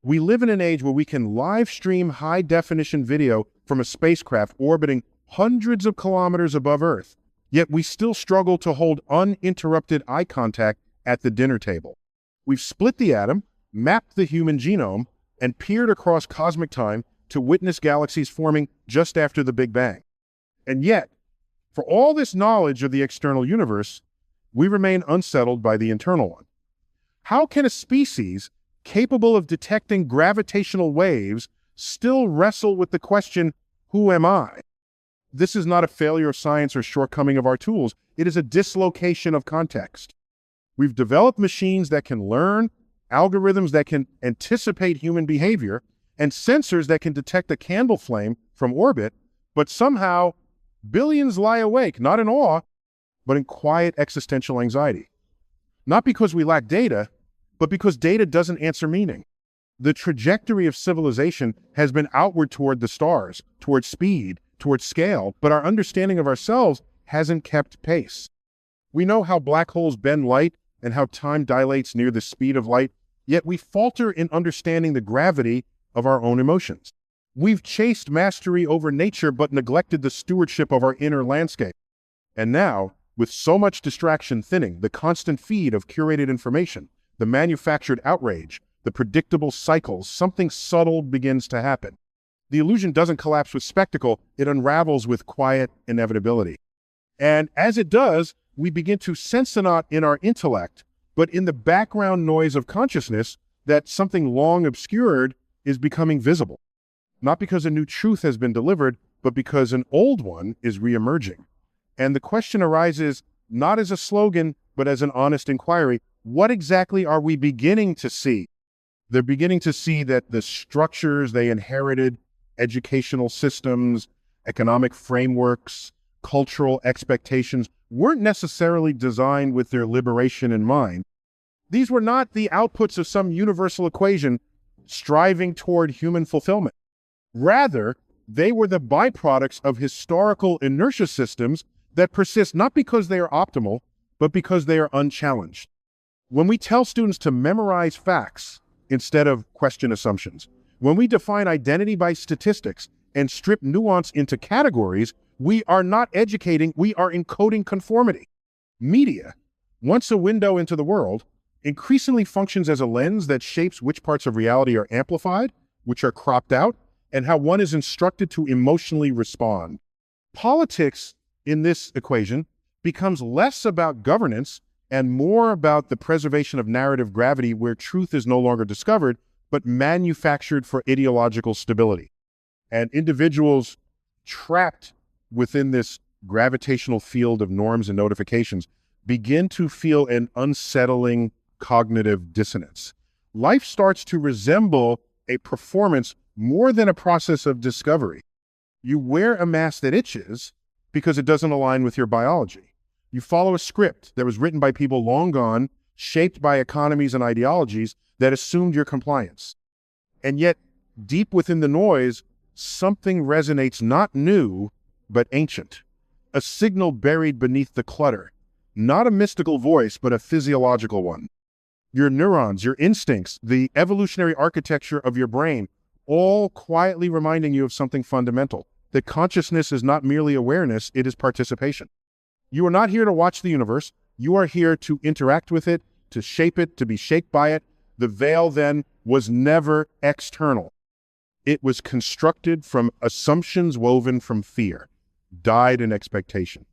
We live in an age where we can live stream high-definition video from a spacecraft orbiting hundreds of kilometers above Earth, yet we still struggle to hold uninterrupted eye contact at the dinner table. We've split the atom, mapped the human genome, and peered across cosmic time to witness galaxies forming just after the Big Bang. And yet, for all this knowledge of the external universe, we remain unsettled by the internal one. How can a species capable of detecting gravitational waves still wrestle with the question, who am I? This is not a failure of science or shortcoming of our tools. It is a dislocation of context. We've developed machines that can learn, algorithms that can anticipate human behavior, and sensors that can detect a candle flame from orbit, but somehow billions lie awake, not in awe, but in quiet existential anxiety. Not because we lack data, but because data doesn't answer meaning. The trajectory of civilization has been outward toward the stars, toward speed, toward scale, but our understanding of ourselves hasn't kept pace. We know how black holes bend light and how time dilates near the speed of light, yet we falter in understanding the gravity of our own emotions. We've chased mastery over nature but neglected the stewardship of our inner landscape. And now, with so much distraction thinning, the constant feed of curated information, the manufactured outrage, the predictable cycles, something subtle begins to happen. The illusion doesn't collapse with spectacle, it unravels with quiet inevitability. And as it does, we begin to sense not in our intellect, but in the background noise of consciousness that something long obscured is becoming visible. Not because a new truth has been delivered, but because an old one is reemerging. And the question arises not as a slogan, but as an honest inquiry. What exactly are we beginning to see? They're beginning to see that the structures they inherited, educational systems, economic frameworks, cultural expectations, weren't necessarily designed with their liberation in mind. These were not the outputs of some universal equation striving toward human fulfillment. Rather, they were the byproducts of historical inertia systems that persist not because they are optimal, but because they are unchallenged. When we tell students to memorize facts instead of question assumptions, when we define identity by statistics and strip nuance into categories, we are not educating, we are encoding conformity. Media, once a window into the world, increasingly functions as a lens that shapes which parts of reality are amplified, which are cropped out, and how one is instructed to emotionally respond. Politics in this equation becomes less about governance and more about the preservation of narrative gravity where truth is no longer discovered, but manufactured for ideological stability. And individuals trapped within this gravitational field of norms and notifications begin to feel an unsettling cognitive dissonance. Life starts to resemble a performance more than a process of discovery. You wear a mask that itches because it doesn't align with your biology. You follow a script that was written by people long gone, shaped by economies and ideologies that assumed your compliance. And yet, deep within the noise, something resonates not new, but ancient. A signal buried beneath the clutter. Not a mystical voice, but a physiological one. Your neurons, your instincts, the evolutionary architecture of your brain, all quietly reminding you of something fundamental. That consciousness is not merely awareness, it is participation. You are not here to watch the universe. You are here to interact with it, to shape it, to be shaped by it. The veil then was never external. It was constructed from assumptions woven from fear, dyed in expectation.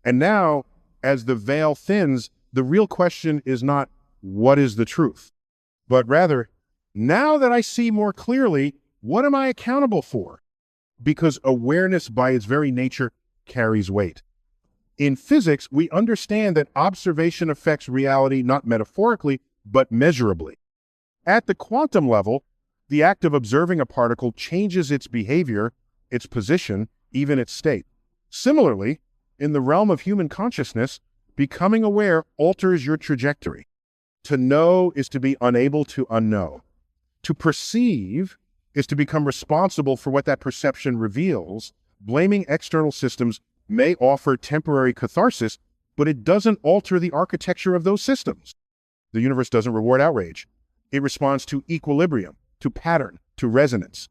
And now, as the veil thins, the real question is not, what is the truth? But rather, now that I see more clearly, what am I accountable for? Because awareness by its very nature carries weight. In physics, we understand that observation affects reality not metaphorically, but measurably. At the quantum level, the act of observing a particle changes its behavior, its position, even its state. Similarly, in the realm of human consciousness, becoming aware alters your trajectory. To know is to be unable to unknow. To perceive is to become responsible for what that perception reveals. Blaming external systems may offer temporary catharsis, but it doesn't alter the architecture of those systems. The universe doesn't reward outrage. It responds to equilibrium. to pattern, to resonance.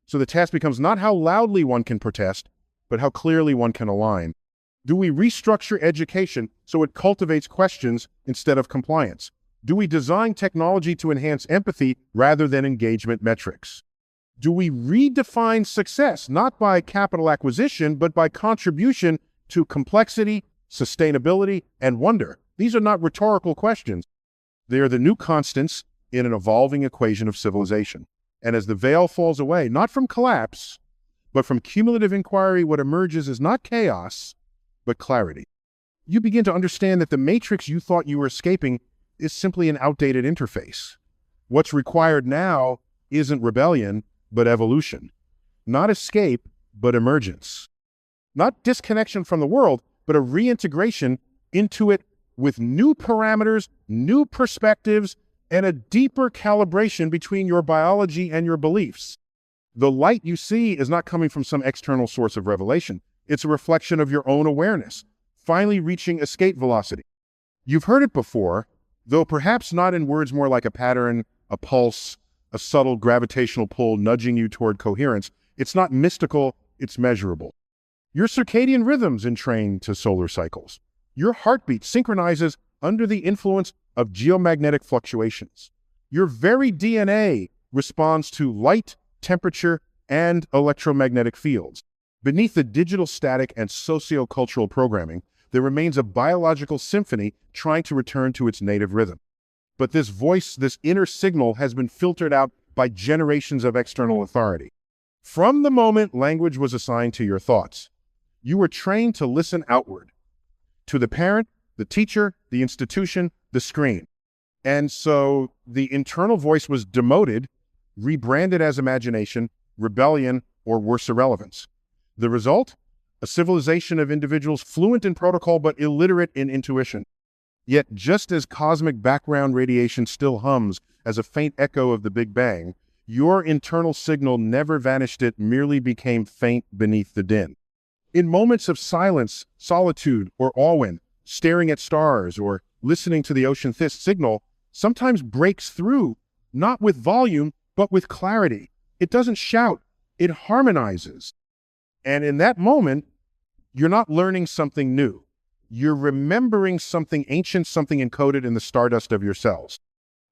So the task becomes not how loudly one can protest, but how clearly one can align. Do we restructure education so it cultivates questions instead of compliance? Do we design technology to enhance empathy rather than engagement metrics? Do we redefine success not by capital acquisition, but by contribution to complexity, sustainability, and wonder? These are not rhetorical questions. They are the new constants in an evolving equation of civilization. And as the veil falls away, not from collapse, but from cumulative inquiry, what emerges is not chaos, but clarity. You begin to understand that the matrix you thought you were escaping is simply an outdated interface. What's required now isn't rebellion, but evolution. Not escape, but emergence. Not disconnection from the world, but a reintegration into it with new parameters, new perspectives, and a deeper calibration between your biology and your beliefs. The light you see is not coming from some external source of revelation. It's a reflection of your own awareness, finally reaching escape velocity. You've heard it before, though perhaps not in words more like a pattern, a pulse, a subtle gravitational pull nudging you toward coherence. It's not mystical, it's measurable. Your circadian rhythms entrain to solar cycles. Your heartbeat synchronizes under the influence of geomagnetic fluctuations. Your very DNA responds to light, temperature, and electromagnetic fields. Beneath the digital static and socio-cultural programming, there remains a biological symphony trying to return to its native rhythm. But this voice, this inner signal, has been filtered out by generations of external authority. From the moment language was assigned to your thoughts, you were trained to listen outward, to the parent, the teacher, the institution, the screen. And so the internal voice was demoted, rebranded as imagination, rebellion, or worse, irrelevance. The result? A civilization of individuals fluent in protocol but illiterate in intuition. Yet just as cosmic background radiation still hums as a faint echo of the Big Bang, your internal signal never vanished, it merely became faint beneath the din. In moments of silence, solitude, or awe, staring at stars or listening to the ocean, this signal sometimes breaks through, not with volume, but with clarity. It doesn't shout, it harmonizes. And in that moment, you're not learning something new. You're remembering something ancient, something encoded in the stardust of your cells.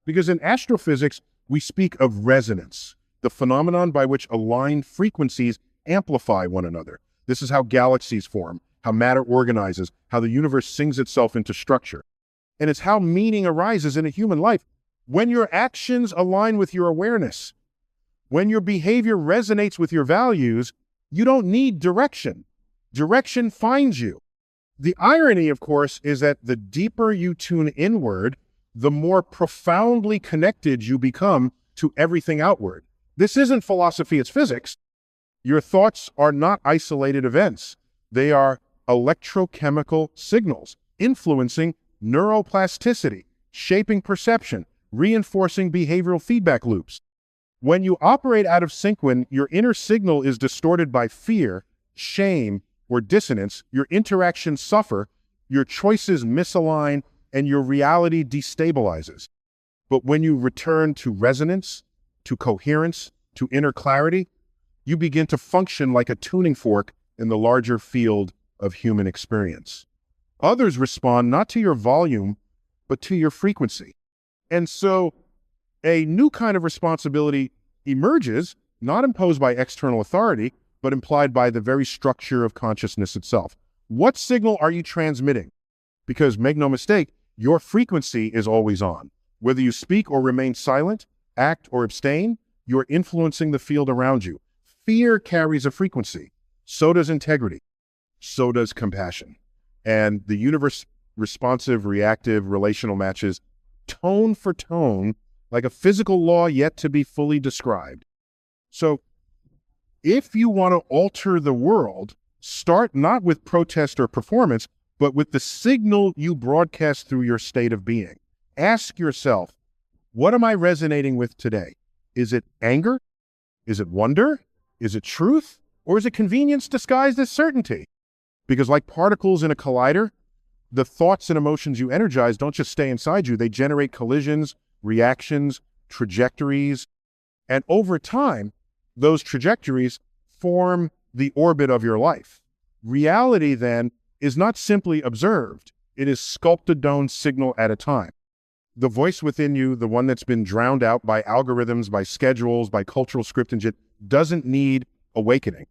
Because in astrophysics, we speak of resonance, the phenomenon by which aligned frequencies amplify one another. This is how galaxies form, how matter organizes, how the universe sings itself into structure. And it's how meaning arises in a human life. When your actions align with your awareness, when your behavior resonates with your values, you don't need direction. Direction finds you. The irony, of course, is that the deeper you tune inward, the more profoundly connected you become to everything outward. This isn't philosophy, it's physics. Your thoughts are not isolated events. They are electrochemical signals influencing neuroplasticity, shaping perception, reinforcing behavioral feedback loops. When you operate out of sync, when your inner signal is distorted by fear, shame, or dissonance, your interactions suffer, your choices misalign, and your reality destabilizes. But when you return to resonance, to coherence, to inner clarity, you begin to function like a tuning fork in the larger field of human experience. Others respond not to your volume, but to your frequency. And so a new kind of responsibility emerges, not imposed by external authority, but implied by the very structure of consciousness itself. What signal are you transmitting? Because make no mistake, your frequency is always on. Whether you speak or remain silent, act or abstain, you're influencing the field around you. Fear carries a frequency. So does integrity. So does compassion. And the universe responsive, reactive, relational matches tone for tone like a physical law yet to be fully described. So if you want to alter the world, start not with protest or performance, but with the signal you broadcast through your state of being. Ask yourself, what am I resonating with today? Is it anger? Is it wonder? Is it truth? Or is it convenience disguised as certainty? Because like particles in a collider, the thoughts and emotions you energize don't just stay inside you. They generate collisions, reactions, trajectories. And over time, those trajectories form the orbit of your life. Reality, then, is not simply observed. It is sculpted down signal at a time. The voice within you, the one that's been drowned out by algorithms, by schedules, by cultural script and doesn't need awakening.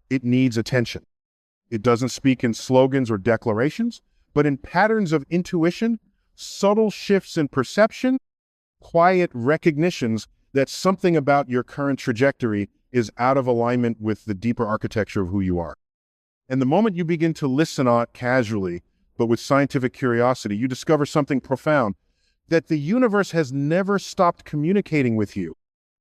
It needs attention. It doesn't speak in slogans or declarations, but in patterns of intuition, subtle shifts in perception, quiet recognitions that something about your current trajectory is out of alignment with the deeper architecture of who you are. And the moment you begin to listen on casually, but with scientific curiosity, you discover something profound, that the universe has never stopped communicating with you.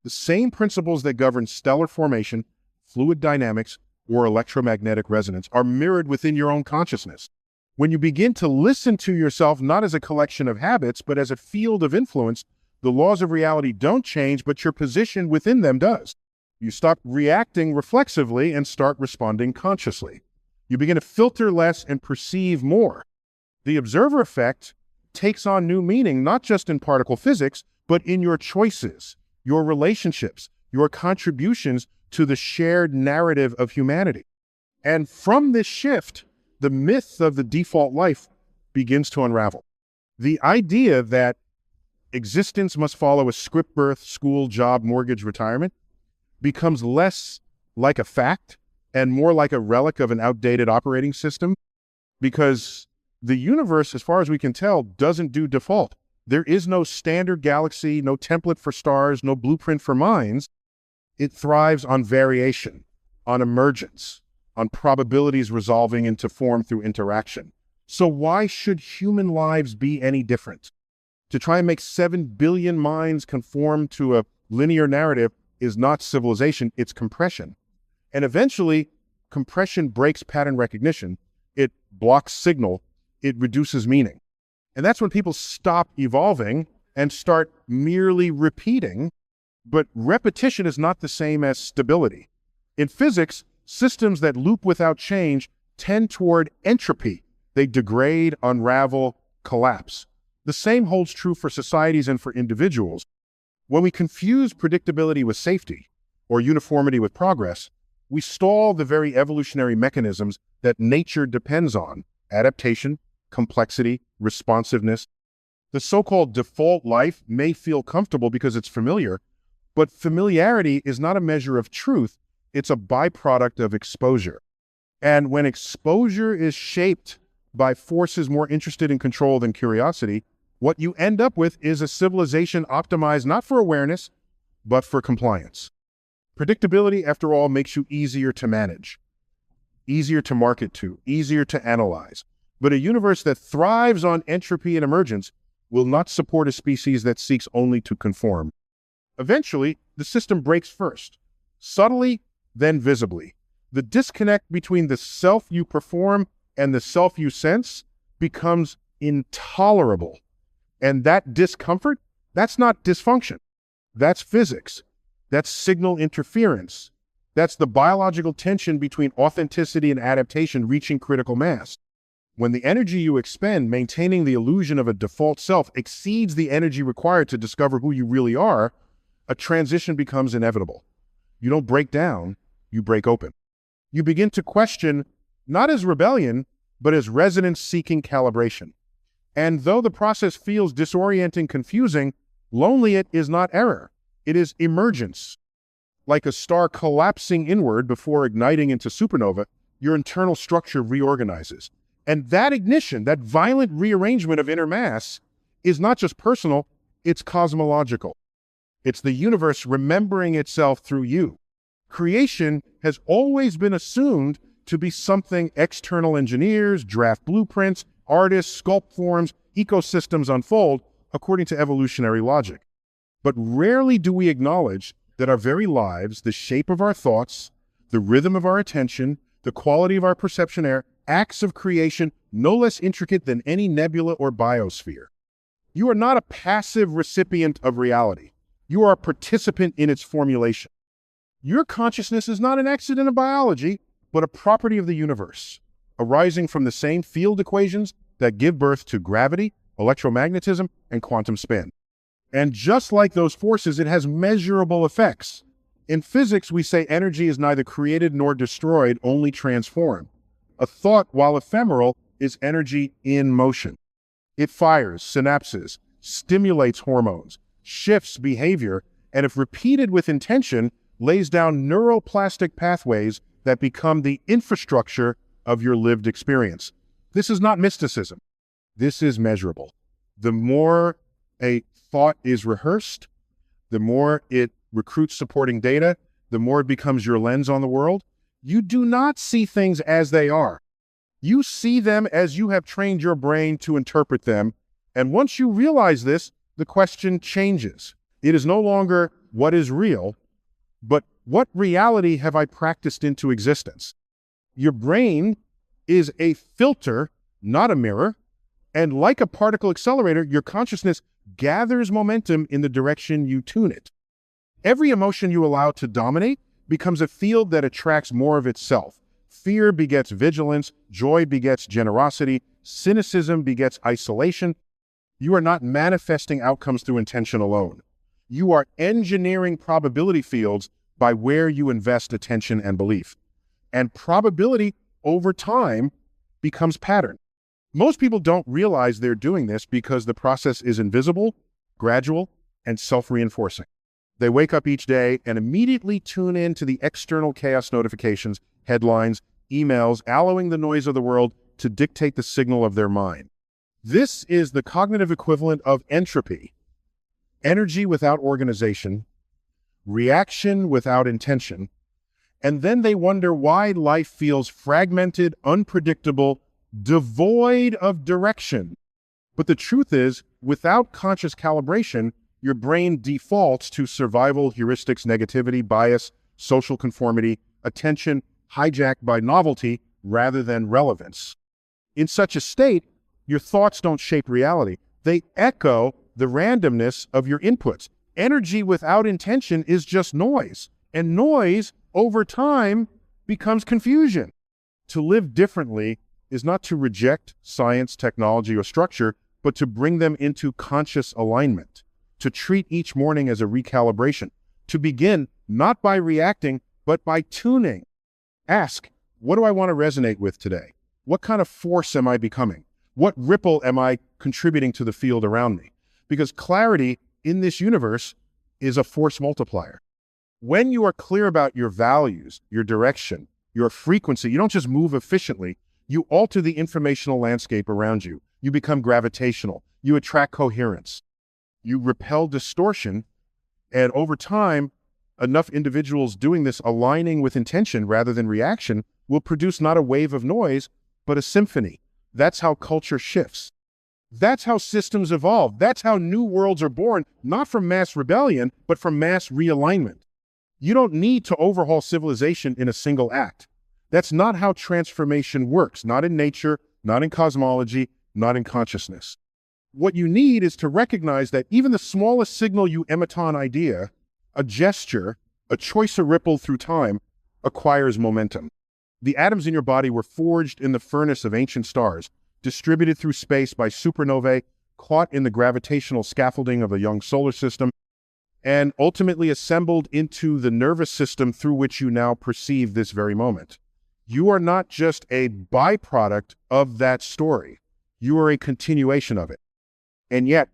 The same principles that govern stellar formation, fluid dynamics, or electromagnetic resonance are mirrored within your own consciousness. When you begin to listen to yourself not as a collection of habits, but as a field of influence, the laws of reality don't change, but your position within them does. You stop reacting reflexively and start responding consciously. You begin to filter less and perceive more. The observer effect takes on new meaning, not just in particle physics, but in your choices, your relationships, your contributions to the shared narrative of humanity. And from this shift, the myth of the default life begins to unravel. The idea that existence must follow a script: birth, school, job, mortgage, retirement becomes less like a fact and more like a relic of an outdated operating system, because the universe, as far as we can tell, doesn't do default. There is no standard galaxy, no template for stars, no blueprint for minds. It thrives on variation, on emergence, on probabilities resolving into form through interaction. So why should human lives be any different? To try and make 7 billion minds conform to a linear narrative is not civilization, it's compression. And eventually, compression breaks pattern recognition. It blocks signal. It reduces meaning. And that's when people stop evolving and start merely repeating. But repetition is not the same as stability. In physics, systems that loop without change tend toward entropy. They degrade, unravel, collapse. The same holds true for societies and for individuals. When we confuse predictability with safety, or uniformity with progress, we stall the very evolutionary mechanisms that nature depends on: adaptation, complexity, responsiveness. The so-called default life may feel comfortable because it's familiar, but familiarity is not a measure of truth. It's a byproduct of exposure. And when exposure is shaped by forces more interested in control than curiosity, what you end up with is a civilization optimized not for awareness, but for compliance. Predictability, after all, makes you easier to manage, easier to market to, easier to analyze. But a universe that thrives on entropy and emergence will not support a species that seeks only to conform. Eventually, the system breaks first, subtly, then visibly. The disconnect between the self you perform and the self you sense becomes intolerable. And that discomfort, that's not dysfunction. That's physics. That's signal interference. That's the biological tension between authenticity and adaptation reaching critical mass. When the energy you expend maintaining the illusion of a default self exceeds the energy required to discover who you really are, a transition becomes inevitable. You don't break down, you break open. You begin to question, not as rebellion, but as resonance-seeking calibration. And though the process feels disorienting, confusing, lonely it is not error. It is emergence. Like a star collapsing inward before igniting into supernova, your internal structure reorganizes. And that ignition, that violent rearrangement of inner mass, is not just personal, it's cosmological. It's the universe remembering itself through you. Creation has always been assumed to be something external engineers, draft blueprints, artists, sculpt forms, ecosystems unfold according to evolutionary logic. But rarely do we acknowledge that our very lives, the shape of our thoughts, the rhythm of our attention, the quality of our perception are acts of creation no less intricate than any nebula or biosphere. You are not a passive recipient of reality. You are a participant in its formulation. Your consciousness is not an accident of biology, but a property of the universe, arising from the same field equations that give birth to gravity, electromagnetism, and quantum spin. And just like those forces, it has measurable effects. In physics, we say energy is neither created nor destroyed, only transformed. A thought, while ephemeral, is energy in motion. It fires synapses, stimulates hormones, shifts behavior, and if repeated with intention, lays down neuroplastic pathways that become the infrastructure of your lived experience. This is not mysticism. This is measurable. The more a thought is rehearsed, the more it recruits supporting data, the more it becomes your lens on the world. You do not see things as they are. You see them as you have trained your brain to interpret them. And once you realize this, the question changes. It is no longer what is real, but what reality have I practiced into existence? Your brain is a filter, not a mirror. And like a particle accelerator, your consciousness gathers momentum in the direction you tune it. Every emotion you allow to dominate becomes a field that attracts more of itself. Fear begets vigilance, joy begets generosity, cynicism begets isolation. You are not manifesting outcomes through intention alone. You are engineering probability fields by where you invest attention and belief. And probability over time becomes pattern. Most people don't realize they're doing this because the process is invisible, gradual, and self-reinforcing. They wake up each day and immediately tune in to the external chaos notifications, headlines, emails, allowing the noise of the world to dictate the signal of their mind. This is the cognitive equivalent of entropy. Energy without organization, reaction without intention, and then they wonder why life feels fragmented, unpredictable, devoid of direction. But the truth is, without conscious calibration, your brain defaults to survival heuristics, negativity, bias, social conformity, attention hijacked by novelty rather than relevance. In such a state, your thoughts don't shape reality. They echo the randomness of your inputs. Energy without intention is just noise, and noise over time becomes confusion. To live differently is not to reject science, technology, or structure, but to bring them into conscious alignment, to treat each morning as a recalibration, to begin not by reacting, but by tuning. Ask, what do I want to resonate with today? What kind of force am I becoming? What ripple am I contributing to the field around me? Because clarity in this universe is a force multiplier. When you are clear about your values, your direction, your frequency, you don't just move efficiently, you alter the informational landscape around you. You become gravitational. You attract coherence. You repel distortion, and over time, enough individuals doing this, aligning with intention rather than reaction, will produce not a wave of noise, but a symphony. That's how culture shifts. That's how systems evolve. That's how new worlds are born, not from mass rebellion, but from mass realignment. You don't need to overhaul civilization in a single act. That's not how transformation works, not in nature, not in cosmology, not in consciousness. What you need is to recognize that even the smallest signal you emit on idea, a gesture, a choice, a ripple through time, acquires momentum. The atoms in your body were forged in the furnace of ancient stars, distributed through space by supernovae, caught in the gravitational scaffolding of a young solar system, and ultimately assembled into the nervous system through which you now perceive this very moment. You are not just a byproduct of that story. You are a continuation of it. And yet,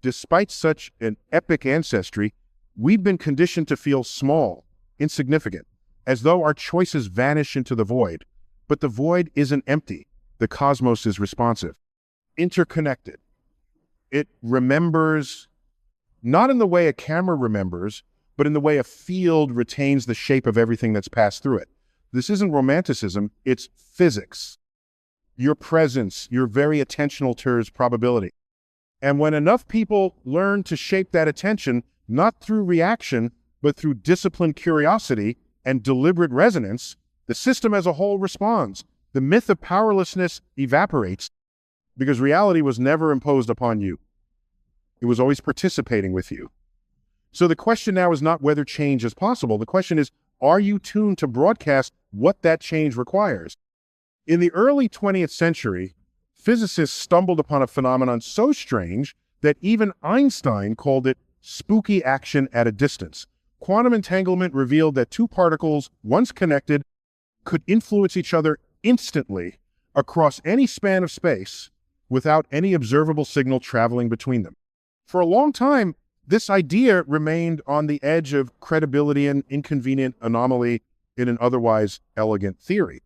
despite such an epic ancestry, we've been conditioned to feel small, insignificant, as though our choices vanish into the void. But the void isn't empty. The cosmos is responsive, interconnected. It remembers, not in the way a camera remembers, but in the way a field retains the shape of everything that's passed through it. This isn't romanticism, it's physics. Your presence, your very attention alters probability. And when enough people learn to shape that attention, not through reaction, but through disciplined curiosity and deliberate resonance, the system as a whole responds. The myth of powerlessness evaporates because reality was never imposed upon you. It was always participating with you. So the question now is not whether change is possible. The question is, are you tuned to broadcast what that change requires? In the early 20th century, physicists stumbled upon a phenomenon so strange that even Einstein called it spooky action at a distance. Quantum entanglement revealed that two particles, once connected, could influence each other instantly across any span of space without any observable signal traveling between them. For a long time, this idea remained on the edge of credibility and inconvenient anomaly in an otherwise elegant theory.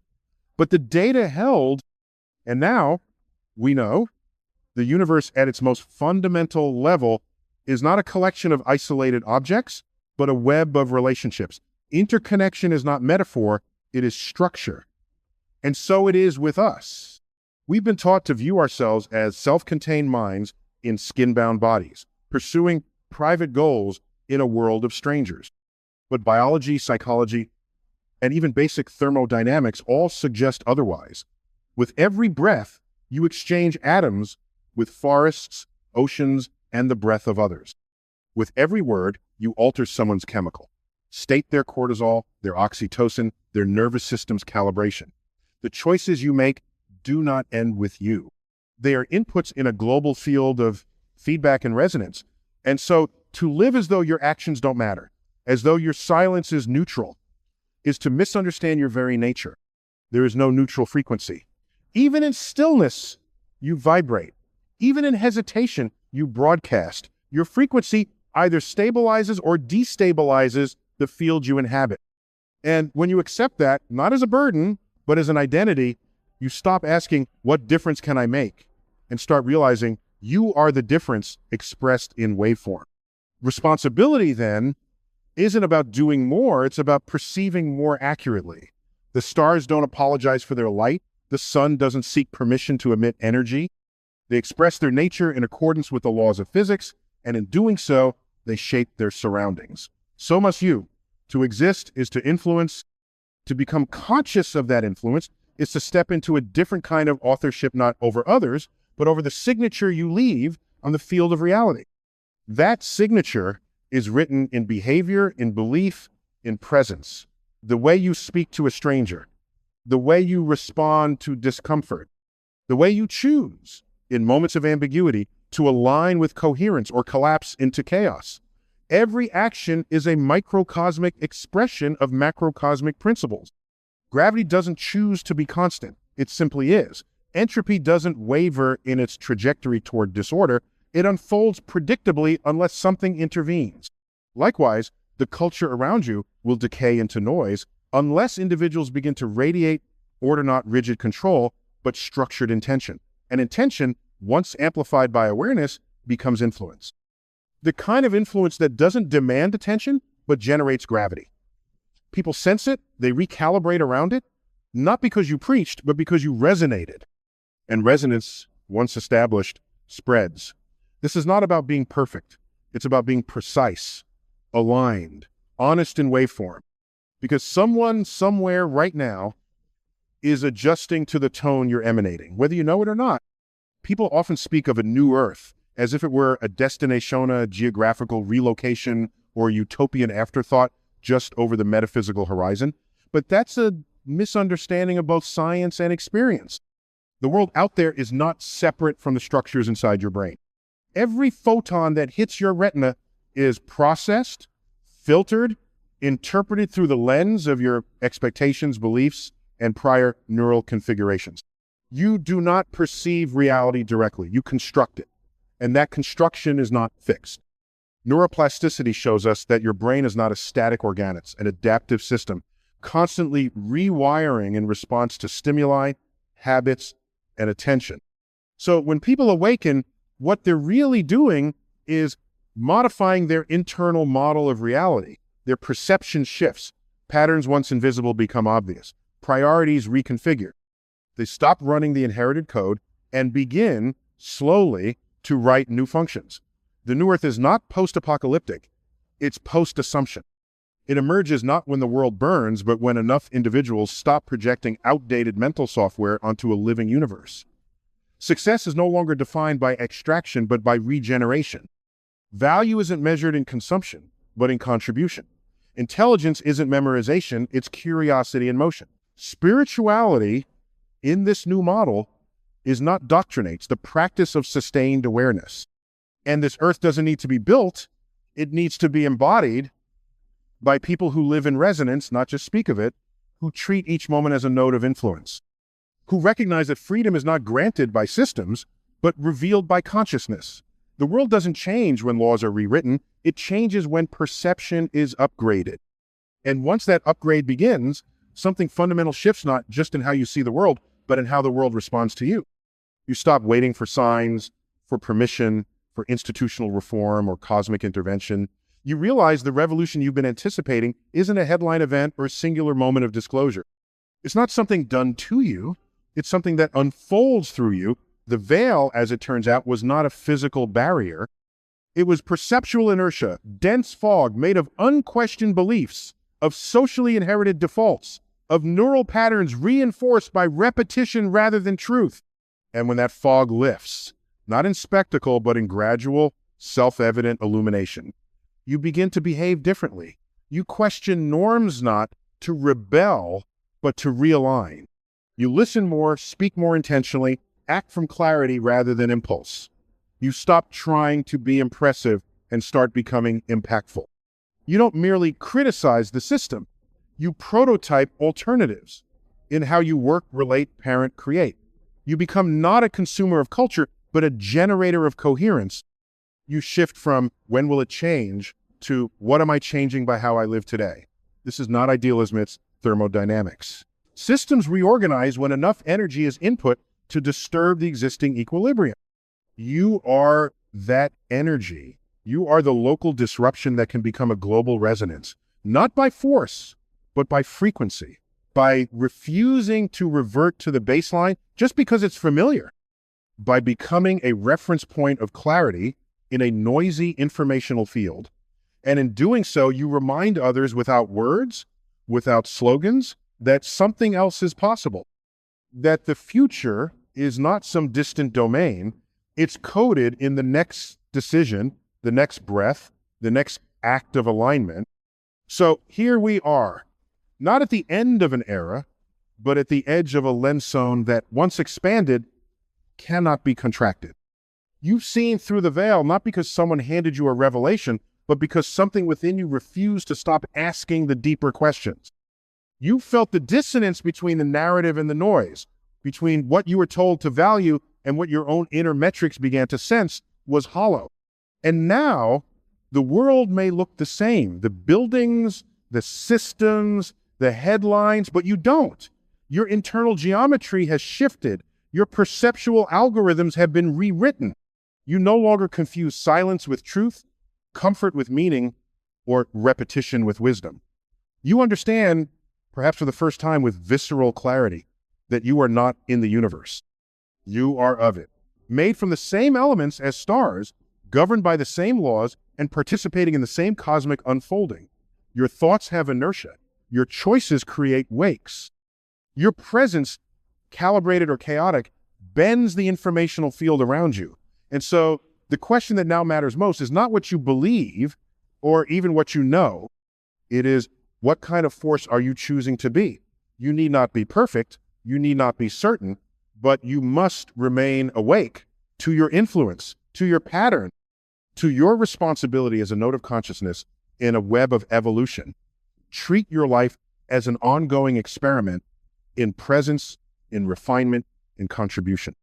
But the data held, and now we know the universe at its most fundamental level is not a collection of isolated objects, but a web of relationships. Interconnection is not metaphor, it is structure. And so it is with us. We've been taught to view ourselves as self-contained minds in skin-bound bodies, pursuing private goals in a world of strangers. But biology, psychology, and even basic thermodynamics all suggest otherwise. With every breath, you exchange atoms with forests, oceans, and the breath of others. With every word, you alter someone's chemical. State their cortisol, their oxytocin, their nervous system's calibration. The choices you make do not end with you. They are inputs in a global field of feedback and resonance. And so to live as though your actions don't matter, as though your silence is neutral, is to misunderstand your very nature. There is no neutral frequency. Even in stillness, you vibrate. Even in hesitation, you broadcast. Your frequency either stabilizes or destabilizes the field you inhabit. And when you accept that, not as a burden, but as an identity, you stop asking, what difference can I make? And start realizing you are the difference expressed in waveform. Responsibility, then, isn't about doing more, it's about perceiving more accurately. The stars don't apologize for their light. The sun doesn't seek permission to emit energy. They express their nature in accordance with the laws of physics, and in doing so, they shape their surroundings. So must you. To exist is to influence. To become conscious of that influence is to step into a different kind of authorship, not over others, but over the signature you leave on the field of reality. That signature is written in behavior, in belief, in presence. The way you speak to a stranger, the way you respond to discomfort, the way you choose in moments of ambiguity to align with coherence or collapse into chaos. Every action is a microcosmic expression of macrocosmic principles. Gravity doesn't choose to be constant. It simply is. Entropy doesn't waver in its trajectory toward disorder. It unfolds predictably unless something intervenes. Likewise, the culture around you will decay into noise unless individuals begin to radiate order, not rigid control, but structured intention. And intention, once amplified by awareness, becomes influence. The kind of influence that doesn't demand attention, but generates gravity. People sense it, they recalibrate around it, not because you preached, but because you resonated. And resonance, once established, spreads. This is not about being perfect. It's about being precise, aligned, honest in waveform. Because someone, somewhere, right now, is adjusting to the tone you're emanating, whether you know it or not. People often speak of a new Earth as if it were a destination, a geographical relocation, or utopian afterthought just over the metaphysical horizon. But that's a misunderstanding of both science and experience. The world out there is not separate from the structures inside your brain. Every photon that hits your retina is processed, filtered, interpreted through the lens of your expectations, beliefs, and prior neural configurations. You do not perceive reality directly. You construct it. And that construction is not fixed. Neuroplasticity shows us that your brain is not a static organ, it's an adaptive system, constantly rewiring in response to stimuli, habits, and attention. So when people awaken, what they're really doing is modifying their internal model of reality. Their perception shifts. Patterns once invisible become obvious. Priorities reconfigure. They stop running the inherited code and begin, slowly, to write new functions. The new Earth is not post-apocalyptic, it's post-assumption. It emerges not when the world burns, but when enough individuals stop projecting outdated mental software onto a living universe. Success is no longer defined by extraction, but by regeneration. Value isn't measured in consumption, but in contribution. Intelligence isn't memorization, it's curiosity in motion. Spirituality, in this new model, is not doctrine, it's the practice of sustained awareness. And this earth doesn't need to be built. It needs to be embodied by people who live in resonance, not just speak of it, who treat each moment as a node of influence, who recognize that freedom is not granted by systems, but revealed by consciousness. The world doesn't change when laws are rewritten. It changes when perception is upgraded. And once that upgrade begins, something fundamental shifts, not just in how you see the world, but in how the world responds to you. You stop waiting for signs, for permission, for institutional reform or cosmic intervention. You realize the revolution you've been anticipating isn't a headline event or a singular moment of disclosure. It's not something done to you. It's something that unfolds through you. The veil, as it turns out, was not a physical barrier. It was perceptual inertia, dense fog made of unquestioned beliefs, of socially inherited defaults, of neural patterns reinforced by repetition rather than truth. And when that fog lifts, not in spectacle, but in gradual, self-evident illumination, you begin to behave differently. You question norms not to rebel, but to realign. You listen more, speak more intentionally, act from clarity rather than impulse. You stop trying to be impressive and start becoming impactful. You don't merely criticize the system. You prototype alternatives in how you work, relate, parent, create. You become not a consumer of culture, but a generator of coherence. You shift from when will it change to what am I changing by how I live today? This is not idealism, it's thermodynamics. Systems reorganize when enough energy is input to disturb the existing equilibrium. You are that energy. You are the local disruption that can become a global resonance, not by force, but by frequency, by refusing to revert to the baseline just because it's familiar, by becoming a reference point of clarity in a noisy informational field. And in doing so, you remind others without words, without slogans, that something else is possible, that the future is not some distant domain. It's coded in the next decision, the next breath, the next act of alignment. So here we are, not at the end of an era, but at the edge of a lens zone that, once expanded, cannot be contracted. You've seen through the veil, not because someone handed you a revelation, but because something within you refused to stop asking the deeper questions. You felt the dissonance between the narrative and the noise, between what you were told to value and what your own inner metrics began to sense was hollow. And now, the world may look the same, the buildings, the systems, the headlines, but you don't. Your internal geometry has shifted. Your perceptual algorithms have been rewritten. You no longer confuse silence with truth, comfort with meaning, or repetition with wisdom. You understand, perhaps for the first time with visceral clarity, that you are not in the universe. You are of it, made from the same elements as stars, governed by the same laws, and participating in the same cosmic unfolding. Your thoughts have inertia. Your choices create wakes. Your presence, calibrated or chaotic, bends the informational field around you. And so the question that now matters most is not what you believe or even what you know. It is, what kind of force are you choosing to be? You need not be perfect. You need not be certain, but you must remain awake to your influence, to your pattern, to your responsibility as a node of consciousness in a web of evolution. Treat your life as an ongoing experiment in presence, in refinement, in contribution.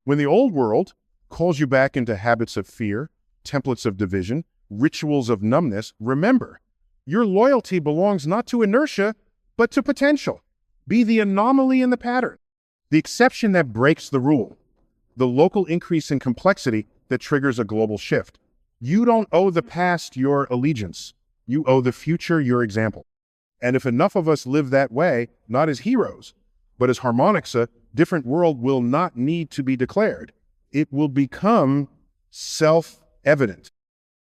When the old world calls you back into habits of fear, templates of division, rituals of numbness, remember, your loyalty belongs not to inertia, but to potential. Be the anomaly in the pattern, the exception that breaks the rule, the local increase in complexity that triggers a global shift. You don't owe the past your allegiance. You owe the future your example. And if enough of us live that way, not as heroes, but as harmonics, a different world will not need to be declared. It will become self-evident.